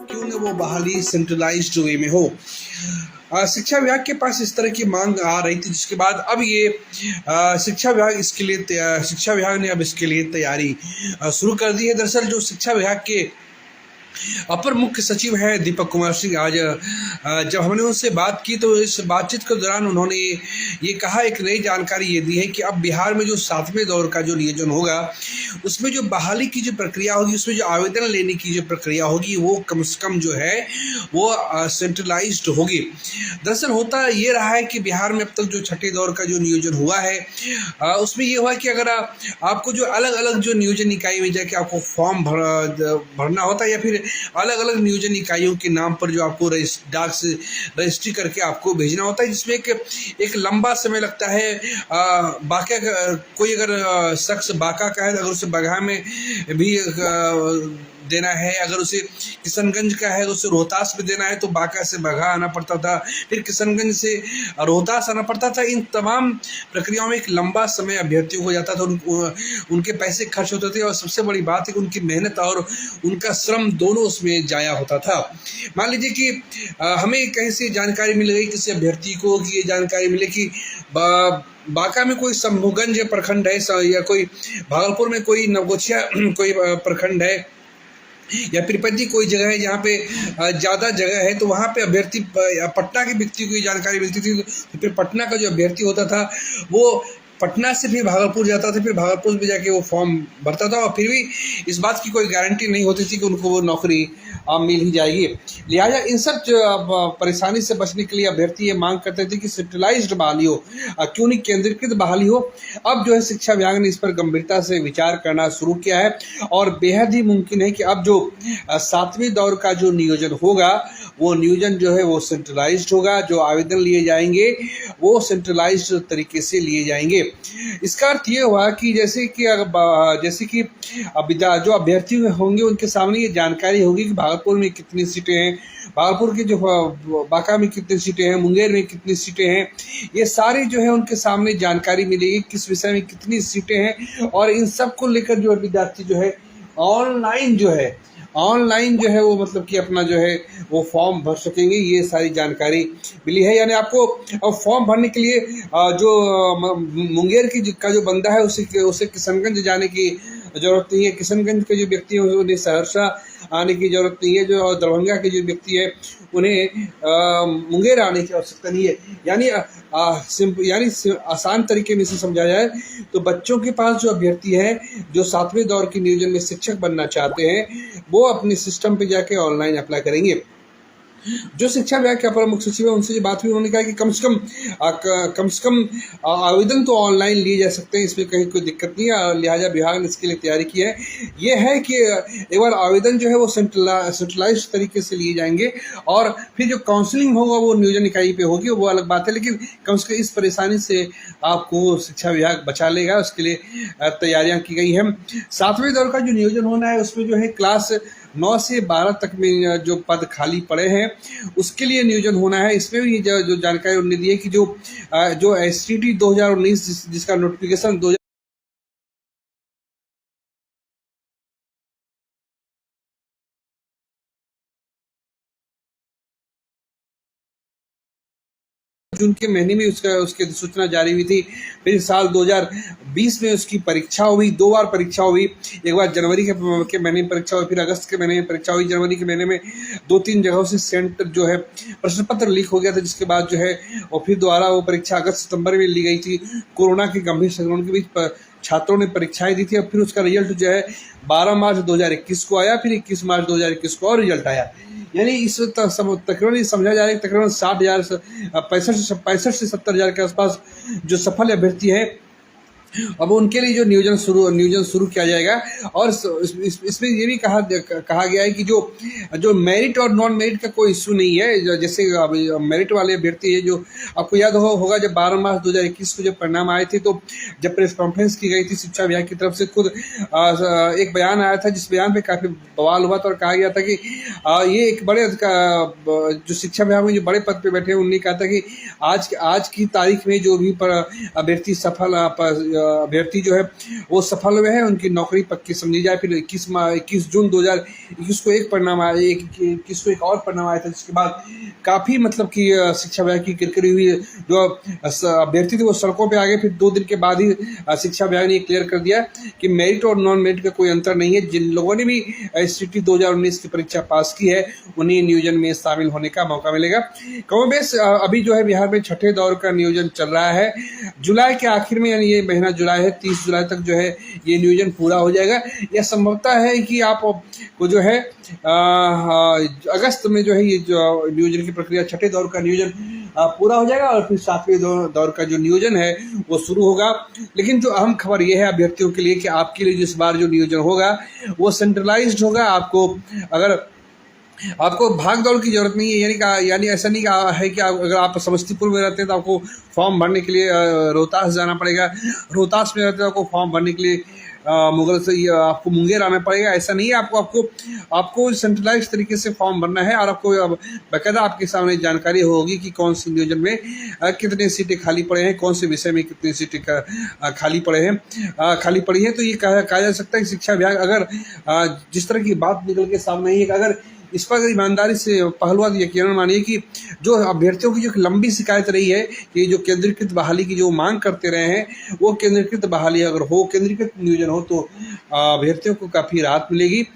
क्यों न वो बहाली सेंट्रलाइज्ड वे में हो। शिक्षा विभाग के पास इस तरह की मांग आ रही थी, जिसके बाद अब ये शिक्षा विभाग ने अब इसके लिए तैयारी शुरू कर दी है। दरअसल जो शिक्षा विभाग के अपर मुख्य सचिव हैं दीपक कुमार सिंह, आज जब हमने उनसे बात की तो इस बातचीत के दौरान उन्होंने ये कहा, एक नई जानकारी ये दी है कि अब बिहार में जो 7वें दौर का जो नियोजन होगा उसमें जो बहाली की जो प्रक्रिया होगी, उसमें जो आवेदन लेने की जो प्रक्रिया होगी वो कम से कम जो है वो सेंट्रलाइज्ड होगी। दरअसल होता ये रहा है कि बिहार में अब तक जो छठे दौर का जो नियोजन हुआ है उसमें ये हुआ कि अगर आपको जो अलग अलग जो नियोजन इकाई में जाके आपको फॉर्म भरना होता है, या फिर अलग अलग नियोजन इकाइयों के नाम पर जो आपको डाक से रजिस्ट्री करके आपको भेजना होता है, जिसमें एक लंबा समय लगता है। बाका कोई अगर शख्स बाका का है, अगर उसे बगहा में भी देना है, अगर उसे किशनगंज का है तो उसे रोहतास में देना है, तो बाका से बगहा आना पड़ता था, फिर किशनगंज से रोहतास आना पड़ता था। इन तमाम प्रक्रियाओं में एक लंबा समय अभ्यर्थियों को जाता था, उनके पैसे खर्च होते थे, और सबसे बड़ी बात है कि उनकी मेहनत और उनका श्रम दोनों उसमें जाया होता था। मान लीजिए कि हमें कहीं से जानकारी मिल गई किसी अभ्यर्थी को, कि ये जानकारी मिले कि बांका में कोई शंभुगंज प्रखंड है, या कोई भागलपुर में कोई नवगछिया कोई प्रखंड है, या पीरपैंती कोई जगह है जहाँ पे ज़्यादा जगह है, तो वहाँ पे अभ्यर्थी पटना के व्यक्ति को ये जानकारी मिलती थी, तो फिर पटना का जो अभ्यर्थी होता था वो पटना से फिर भागलपुर जाता था, फिर भागलपुर में जाके वो फॉर्म भरता था, और फिर भी इस बात की कोई गारंटी नहीं होती थी कि उनको वो नौकरी मिल ही जाएगी। लिहाजा इन सब परेशानी से बचने के लिए अभ्यर्थी ये मांग करते थे कि सेंट्रलाइज्ड बहाली हो, क्यों नहीं केंद्रीकृत बहाली हो। अब जो है शिक्षा विभाग ने इस पर गंभीरता से विचार करना शुरू किया है, और बेहद ही मुमकिन है कि अब जो 7वें दौर का जो नियोजन होगा वो नियोजन जो है वो सेंट्रलाइज्ड होगा। जो आवेदन लिए जाएंगे वो सेंट्रलाइज्ड तरीके से लिए जाएंगे। इसका अर्थ ये हुआ कि जैसे कि जो अभ्यर्थी होंगे उनके सामने ये जानकारी होगी कि भागलपुर में कितनी सीटें हैं, भागलपुर के जो बांका में कितनी सीटें हैं, मुंगेर में कितनी सीटें हैं, ये सारी जो है उनके सामने जानकारी मिलेगी, किस विषय में कितनी सीटें हैं। और इन सब को लेकर जो विद्यार्थी जो है ऑनलाइन जो है वो मतलब कि अपना जो है वो फॉर्म भर सकेंगे। ये सारी जानकारी मिली है। यानी आपको अब फॉर्म भरने के लिए जो मुंगेर का जो बंदा है उसे किशनगंज जाने की ज़रूरत नहीं है, किशनगंज के जो व्यक्ति हैं उन्हें सहरसा आने की ज़रूरत नहीं है, जो दरभंगा के जो व्यक्ति है उन्हें मुंगेर आने की आवश्यकता नहीं है। यानी आसान तरीके में इसे समझा जाए तो बच्चों के पास जो अभ्यर्थी है जो 7वें दौर के नियोजन में शिक्षक बनना चाहते हैं वो अपने सिस्टम पे जाके ऑनलाइन अप्लाई करेंगे। जो शिक्षा विभाग के अपर मुख्य सचिव है उनसे जो बात हुई, उन्होंने कहा कि कम से कम आवेदन तो ऑनलाइन लिए जा सकते हैं, इसमें कहीं कोई दिक्कत नहीं है। लिहाजा विभाग ने इसके लिए तैयारी की है। ये है कि एक बार आवेदन जो है वो सेंट्रलाइज्ड तरीके से लिए जाएंगे, और फिर जो काउंसलिंग होगा वो नियोजन इकाई पे होगी, वो अलग बात है। लेकिन कम से कम इस परेशानी से आपको शिक्षा विभाग बचा लेगा, उसके लिए तैयारियाँ की गई हैं। 7वें दौर का जो नियोजन होना है उसमें जो है क्लास 9 से 12 तक में जो पद खाली पड़े हैं उसके लिए नियोजन होना है। इसमें भी जो जानकारी उन्होंने दी है कि जो STT 2019 जिसका नोटिफिकेशन जून के महीने में उसकी सूचना जारी हुई थी। फिर साल 2020 में उसकी परीक्षा हुई, 2 बार परीक्षा हुई, एक बार जनवरी के महीने में परीक्षा हुई, फिर अगस्त के महीने में परीक्षा हुई। जनवरी के महीने में 2-3 जगहों से सेंटर जो है प्रश्न पत्र लीक हो गया था, जिसके बाद जो है और फिर दोबारा वो परीक्षा अगस्त-सितंबर में ली गई थी। कोरोना के गंभीर संक्रमण के बीच छात्रों ने परीक्षाएं दी थी, और फिर उसका रिजल्ट जो है 12 मार्च 2021 को आया, फिर 21 मार्च 2021 को और रिजल्ट आया। यानी इस तकरीबन समझा जा रहा है तकरीबन 65 से 70 हज़ार के आसपास जो सफल अभ्यर्थी हैं अब उनके लिए जो नियोजन शुरू किया जाएगा। और इसमें ये भी कहा गया है कि जो मेरिट और नॉन मेरिट का कोई इशू नहीं है। जैसे मेरिट वाले अभ्यर्थी है, जो आपको याद होगा जब 12 मार्च 2021 को जब परिणाम आए थे तो जब प्रेस कॉन्फ्रेंस की गई थी शिक्षा विभाग की तरफ से, खुद एक बयान आया था जिस बयान पे काफ़ी बवाल हुआ था और कहा गया था कि ये एक बड़े जो शिक्षा विभाग में जो बड़े पद पे बैठे हैं उन्होंने कहा था कि आज की तारीख में जो भी अभ्यर्थी सफल अभ्यर्थी जो है वो सफल हुए हैं, उनकी नौकरी पक्की समझी जाए। फिर 21 जून 2021 को एक परिणाम आया, 21 को एक और परिणाम आया था, जिसके बाद काफ़ी मतलब कि शिक्षा विभाग की किरकिरी हुई। जो अभ्यर्थी थे वो सड़कों पे आ गए। फिर 2 दिन के बाद ही शिक्षा विभाग ने क्लियर कर दिया कि मेरिट और नॉन मेरिट का कोई अंतर नहीं है। जिन लोगों ने भी STT 2019 की परीक्षा पास की है उन्हें नियोजन में शामिल होने का मौका मिलेगा। कमोबेश अभी जो है बिहार में छठे दौर का नियोजन चल रहा है। जुलाई के आखिर में, यानी ये महीना जुलाई है, 30 जुलाई तक जो है ये नियोजन पूरा हो जाएगा। यह संभवतः है कि आप को जो है अगस्त में जो है ये जो नियोजन की प्रक्रिया, छठे दौर का नियोजन पूरा हो जाएगा और फिर 7वें दौर का जो नियोजन है वो शुरू होगा। लेकिन जो अहम खबर ये है अभ्यर्थियों के लिए कि आपके लिए इस बार जो नियोजन होगा वो सेंट्रलाइज्ड होगा। आपको भाग दौड़ की जरूरत नहीं है, यानी ऐसा नहीं है कि अगर आप समस्तीपुर में रहते हैं तो आपको फॉर्म भरने के लिए रोहतास जाना पड़ेगा, रोहतास में रहते हैं तो आपको फॉर्म भरने के लिए मुगल से आपको मुंगेर आना पड़ेगा। ऐसा नहीं है, आपको सेंट्रलाइज तरीके से फॉर्म भरना है और आपको बाकायदा आपके सामने जानकारी होगी कि कौन सी नियोजन में कितने सीटें खाली पड़े हैं, कौन से विषय में कितनी सीटें खाली पड़ी हैं। तो ये कहा जा सकता है कि शिक्षा विभाग अगर जिस तरह की बात निकल के सामने आई है कि अगर इस पर ईमानदारी से पहलुआ यकीनन मानिए कि जो अभ्यर्थियों की जो लंबी शिकायत रही है कि जो केंद्रीकृत बहाली की जो मांग करते रहे हैं वो केंद्रीकृत बहाली अगर हो, केंद्रीकृत नियोजन हो तो अभ्यर्थियों को काफ़ी राहत मिलेगी।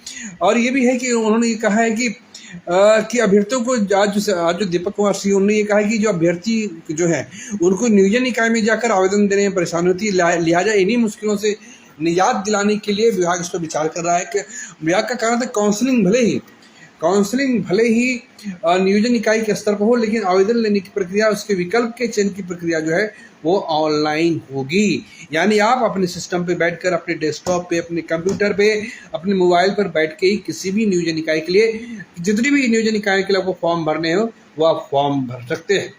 और ये भी है कि उन्होंने ये कहा है कि अभ्यर्थियों को आज जो दीपक कुमार सिंह उन्होंने ये कहा है कि जो अभ्यर्थी जो है उनको नियोजन इकाई में जाकर आवेदन देने में परेशानी होती है, लिहाजा इन्हीं मुश्किलों से निजात दिलाने के लिए विभाग इस पर विचार कर रहा है। कि विभाग का कहना था काउंसलिंग भले ही नियोजन इकाई के स्तर पर हो, लेकिन आवेदन लेने की प्रक्रिया, उसके विकल्प के चयन की प्रक्रिया जो है वो ऑनलाइन होगी। यानी आप अपने सिस्टम पे बैठकर, अपने डेस्कटॉप पे, अपने कंप्यूटर पे, अपने मोबाइल पर बैठ के ही किसी भी नियोजन इकाई के लिए, जितनी भी नियोजन इकाई के लिए आपको फॉर्म भरने हो वो आप फॉर्म भर सकते हैं।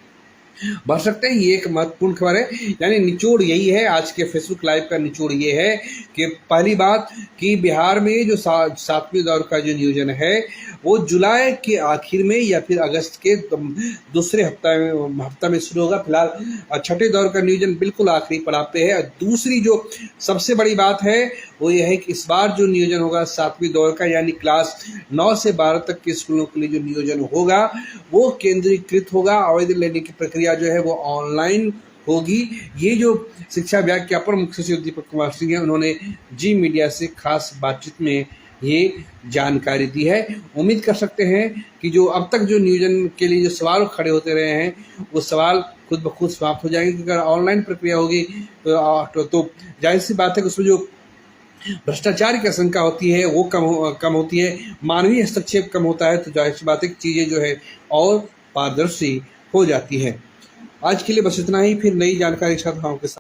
ये एक महत्वपूर्ण खबर है। यानी निचोड़ यही है, आज के फेसबुक लाइव का निचोड़ ये है कि पहली बात कि बिहार में जो 7वें दौर का जो नियोजन है वो जुलाई के आखिर में या फिर अगस्त के दूसरे हफ्ता में शुरू होगा। फिलहाल छठे दौर का नियोजन बिल्कुल आखिरी पड़ाव पे है। दूसरी जो सबसे बड़ी बात है वो ये है कि इस बार जो नियोजन होगा 7वें दौर का, यानी क्लास 9 से 12 तक के स्कूलों के लिए जो नियोजन होगा वो केंद्रीकृत होगा। आवेदन लेने की प्रक्रिया जो है वो ऑनलाइन होगी। ये जो शिक्षा विभाग के अपर मुख्य सचिव दीपक कुमार सिंह हैं, उन्होंने जी मीडिया से खास बातचीत में ये जानकारी दी है। उम्मीद कर सकते हैं कि जो अब तक जो नियोजन के लिए जो सवाल खड़े होते रहे हैं वो सवाल खुद ब खुद समाप्त हो जाएंगे, क्योंकि अगर ऑनलाइन प्रक्रिया होगी तो जाहिर सी बात है कि उसमें जो भ्रष्टाचार की आशंका होती है वो कम होती है, मानवीय हस्तक्षेप कम होता है, तो जाहिर सी बात है कि चीज़ें जो है और पारदर्शी हो जाती हैं। आज के लिए बस इतना ही, फिर नई जानकारी के साथ आपके साथ